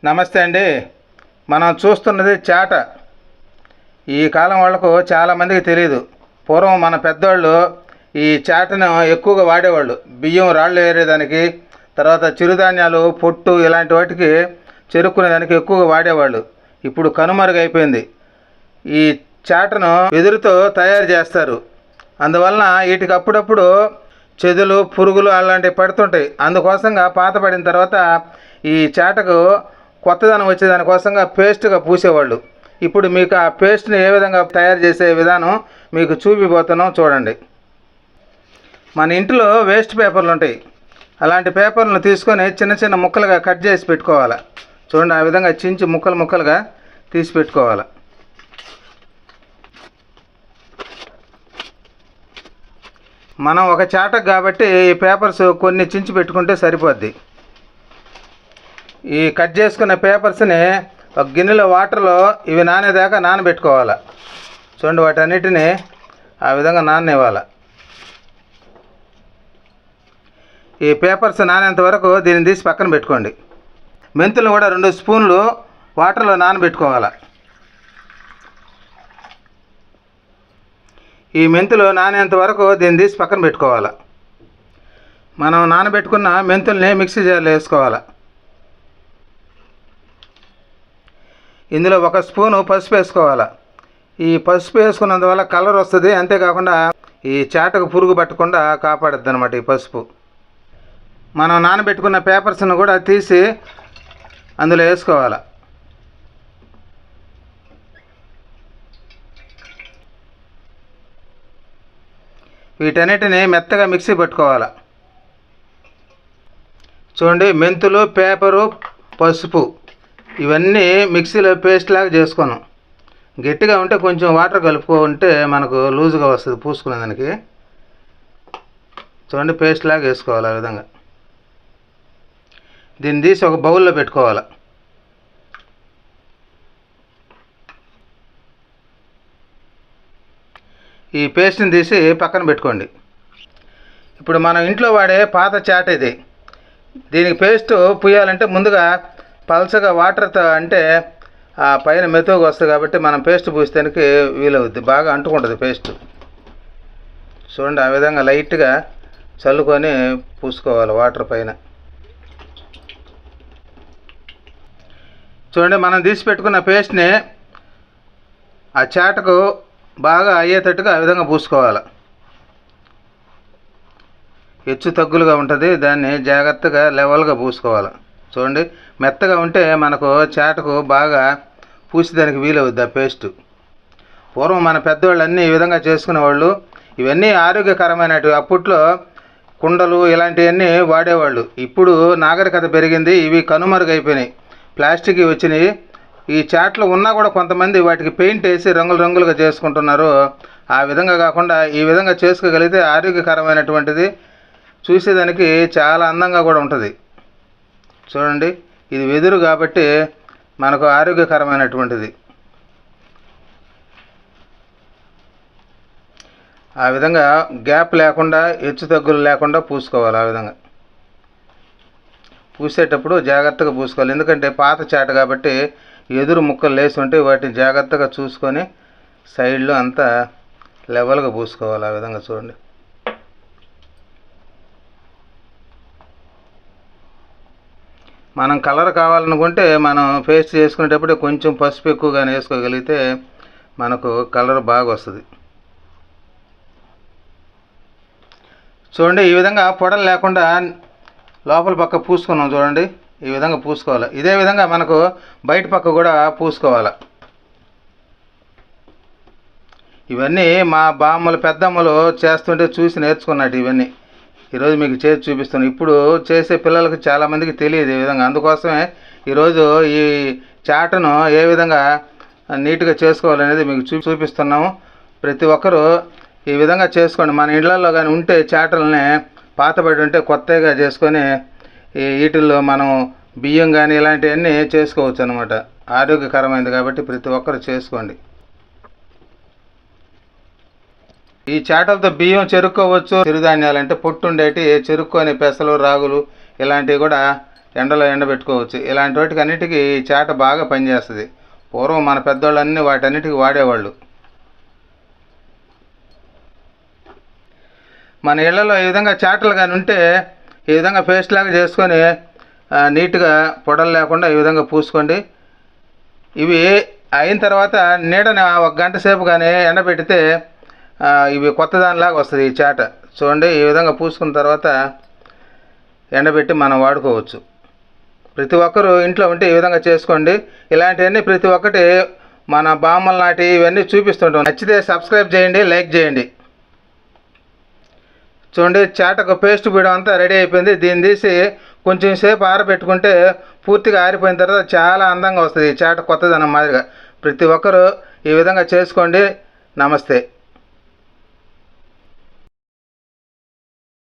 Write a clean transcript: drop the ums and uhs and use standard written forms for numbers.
నమస్తే అండి. మనం చూస్తున్నది చాట. ఈ కాలం వాళ్ళకు చాలామందికి తెలియదు. పూర్వం మన పెద్దవాళ్ళు ఈ చాటను ఎక్కువగా వాడేవాళ్ళు. బియ్యం రాళ్ళు ఏరేదానికి, తర్వాత చిరుధాన్యాలు పొట్టు ఇలాంటి వాటికి చెరుక్కునేదానికి ఎక్కువగా వాడేవాళ్ళు. ఇప్పుడు కనుమరుగైపోయింది. ఈ చాటను వెదురుతో తయారు చేస్తారు. అందువలన వీటికి అప్పుడప్పుడు చెదులు పురుగులు అలాంటివి పడుతుంటాయి. అందుకోసంగా పాత పడిన తర్వాత ఈ చాటకు కొత్తదనం వచ్చేదానికోసంగా పేస్ట్గా పూసేవాళ్ళు. ఇప్పుడు మీకు ఆ పేస్ట్ని ఏ విధంగా తయారు చేసే విధానం మీకు చూపిపోతున్నాం చూడండి. మన ఇంట్లో వేస్ట్ పేపర్లు ఉంటాయి. అలాంటి పేపర్లను తీసుకొని చిన్న చిన్న ముక్కలుగా కట్ చేసి పెట్టుకోవాలి. చూడండి, ఆ విధంగా చించి ముక్కలు ముక్కలుగా తీసి పెట్టుకోవాలి. మనం ఒక చాటకు కాబట్టి ఈ పేపర్స్ కొన్ని చించి పెట్టుకుంటే సరిపోద్ది. ఈ కట్ చేసుకున్న పేపర్స్ని ఒక గిన్నెలో వాటర్లో ఇవి నానేదాకా నానబెట్టుకోవాలి. చూడండి, వాటన్నిటిని ఆ విధంగా నాననివ్వాలి. ఈ పేపర్స్ నానేంత వరకు దీన్ని తీసి పక్కన పెట్టుకోండి. మెంతులు కూడా 2 స్పూన్లు వాటర్లో నానబెట్టుకోవాలి. ఈ మెంతులు నానేంత వరకు దీన్ని తీసి పక్కన పెట్టుకోవాలి. మనం నానబెట్టుకున్న మెంతుల్ని మిక్సీ జార్లో వేసుకోవాలి. ఇందులో 1 స్పూను పసుపు వేసుకోవాలి. ఈ పసుపు వేసుకున్నందువల్ల కలర్ వస్తుంది. అంతేకాకుండా ఈ చాటకు పురుగు పట్టకుండా కాపాడుద్ది అన్నమాట ఈ పసుపు. మనం నానబెట్టుకున్న పేపర్స్ను కూడా తీసి అందులో వేసుకోవాలి. వీటన్నిటిని మెత్తగా మిక్సీ పట్టుకోవాలి. చూడండి, మెంతులు, పేపరు, పసుపు ఇవన్నీ మిక్సీలో పేస్ట్ లాగా చేసుకున్నాం. గట్టిగా ఉంటే కొంచెం వాటర్ కలుపుకుంటే మనకు లూజుగా వస్తుంది పూసుకునేదానికి. చూడండి, పేస్ట్ లాగా వేసుకోవాలి ఆ విధంగా. దీన్ని తీసి ఒక బౌల్లో పెట్టుకోవాలి. ఈ పేస్ట్ని తీసి పక్కన పెట్టుకోండి. ఇప్పుడు మనం ఇంట్లో వాడే పాత చాట ఇది. దీనికి పేస్ట్ పుయ్యాలంటే ముందుగా పల్చగా వాటర్తో అంటే ఆ పైన మెతుకు వస్తుంది కాబట్టి మనం పేస్ట్ పూసేదానికి వీలవుద్ది. బాగా అంటుకుంటుంది పేస్ట్. చూడండి, ఆ విధంగా లైట్గా చల్లుకొని పూసుకోవాలి వాటర్ పైన. చూడండి, మనం తీసి పెట్టుకున్న పేస్ట్ని ఆ చాటకు బాగా అయ్యేటట్టుగా ఆ విధంగా పూసుకోవాలి. హెచ్చు తగ్గులుగా ఉంటుంది. దాన్ని జాగ్రత్తగా లెవెల్గా పూసుకోవాలి. చూడండి, మెత్తగా ఉంటే మనకు చాటకు బాగా పూసేదానికి వీలవుద్ది ఆ పేస్టు. పూర్వం మన పెద్దవాళ్ళు అన్నీ ఈ విధంగా చేసుకునేవాళ్ళు. ఇవన్నీ ఆరోగ్యకరమైనవి. అప్పట్లో కుండలు ఇలాంటివన్నీ వాడేవాళ్ళు. ఇప్పుడు నాగరికత పెరిగింది, ఇవి కనుమరుగైపోయినాయి, ప్లాస్టిక్ వచ్చినాయి. ఈ చాట్లు ఉన్నా కూడా కొంతమంది వాటికి పెయింట్ వేసి రంగులు రంగులుగా చేసుకుంటున్నారు. ఆ విధంగా కాకుండా ఈ విధంగా చేసుకోగలిగితే ఆరోగ్యకరమైనటువంటిది, చూసేదానికి చాలా అందంగా కూడా ఉంటుంది. చూడండి, ఇది వెదురు కాబట్టి మనకు ఆరోగ్యకరమైనటువంటిది. ఆ విధంగా గ్యాప్ లేకుండా హెచ్చు తగ్గులు లేకుండా పూసుకోవాలి. ఆ విధంగా పూసేటప్పుడు జాగ్రత్తగా పూసుకోవాలి. ఎందుకంటే పాత చాట కాబట్టి ఎదురు ముక్కలు లేసి ఉంటే వాటిని జాగ్రత్తగా చూసుకొని సైడ్లో అంతా లెవెల్గా పూసుకోవాలి. ఆ విధంగా చూడండి. మనం కలర్ కావాలనుకుంటే మనం పేస్ట్ చేసుకునేటప్పుడు కొంచెం పసుపు ఎక్కువగానే వేసుకోగలిగితే మనకు కలర్ బాగా వస్తుంది. చూడండి, ఈ విధంగా పొడలు లేకుండా లోపల పక్క పూసుకున్నాం. చూడండి, ఈ విధంగా పూసుకోవాలి. ఇదే విధంగా మనకు బయట పక్క కూడా పూసుకోవాలి. ఇవన్నీ మా బామ్మలు పెద్దమ్మలు చేస్తుంటే చూసి నేర్చుకున్నట్టు ఇవన్నీ ఈరోజు మీకు చేసి చూపిస్తున్నాను. ఇప్పుడు చేసే పిల్లలకు చాలామందికి తెలియదు ఈ విధంగా. అందుకోసమే ఈరోజు ఈ చాటను ఏ విధంగా నీట్గా చేసుకోవాలనేది మీకు చూపిస్తున్నాము. ప్రతి ఒక్కరూ ఈ విధంగా చేసుకోండి. మన ఇళ్లలో కానీ ఉంటే చాటలని పాతబడి ఉంటే కొత్తగా చేసుకొని వీటిల్లో మనం బియ్యం కానీ ఇలాంటివన్నీ చేసుకోవచ్చు అన్నమాట. ఆరోగ్యకరమైనది కాబట్టి ప్రతి ఒక్కరు చేసుకోండి. ఈ చాటలతో బియ్యం చెరుక్కోవచ్చు. చిరుధాన్యాలు అంటే పొట్టు ఉండేటి చెరుక్కొని పెసలు రాగులు ఇలాంటివి కూడా ఎండలో ఎండబెట్టుకోవచ్చు. ఇలాంటి వాటికి అన్నిటికీ ఈ చాట బాగా పనిచేస్తుంది. పూర్వం మన పెద్దోళ్ళన్నీ వాటన్నిటికీ వాడేవాళ్ళు. మన ఇళ్లలో ఈ విధంగా చాటలు కానీ ఉంటే ఈ విధంగా పేస్ట్ లాగా చేసుకొని నీట్గా పొడలు లేకుండా ఈ విధంగా పూసుకోండి. ఇవి అయిన తర్వాత నీడని ఒక గంట సేపు కానీ ఎండబెడితే ఇవి కొత్త దానిలాగా వస్తుంది ఈ చాట. చూడండి, ఈ విధంగా పూసుకున్న తర్వాత ఎండబెట్టి మనం వాడుకోవచ్చు. ప్రతి ఒక్కరూ ఇంట్లో ఉంటే ఈ విధంగా చేసుకోండి. ఇలాంటివన్నీ ప్రతి ఒక్కటి మన బామ్మల నాటి ఇవన్నీ చూపిస్తుంటాం. నచ్చితే సబ్స్క్రైబ్ చేయండి, లైక్ చేయండి. చూడండి, చాటకు పేస్ట్ పీయడం అంతా రెడీ అయిపోయింది. దీన్ని తీసి కొంచెం సేపు ఆరబెట్టుకుంటే పూర్తిగా ఆరిపోయిన తర్వాత చాలా అందంగా వస్తుంది ఈ చాట, కొత్తదనం మాదిరిగా. ప్రతి ఒక్కరూ ఈ విధంగా చేసుకోండి. నమస్తే.